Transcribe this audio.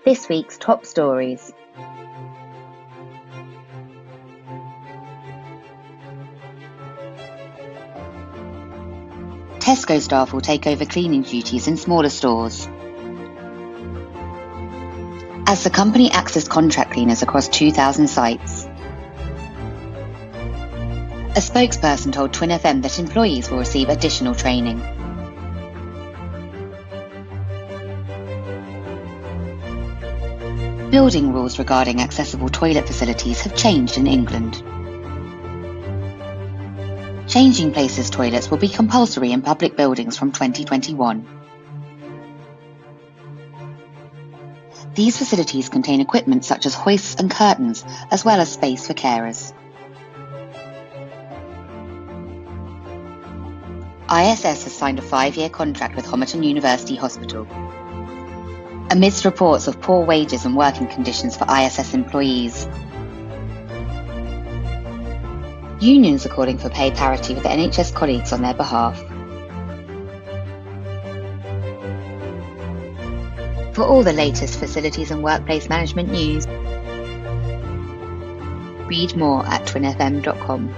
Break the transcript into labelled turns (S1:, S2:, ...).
S1: This week's top stories. Tesco staff will take over cleaning duties in smaller stores. As the company acts as contract cleaners across 2,000 sites. A spokesperson told TWinFM that employees will receive additional training. Building rules regarding accessible toilet facilities have changed in England. Changing places toilets will be compulsory in public buildings from 2021. These facilities contain equipment such as hoists and curtains, as well as space for carers. ISS has signed a 5-year contract with Homerton University Hospital. Amidst reports of poor wages and working conditions for ISS employees. Unions are calling for pay parity with NHS colleagues on their behalf. For all the latest facilities and workplace management news, read more at TWinFM.com.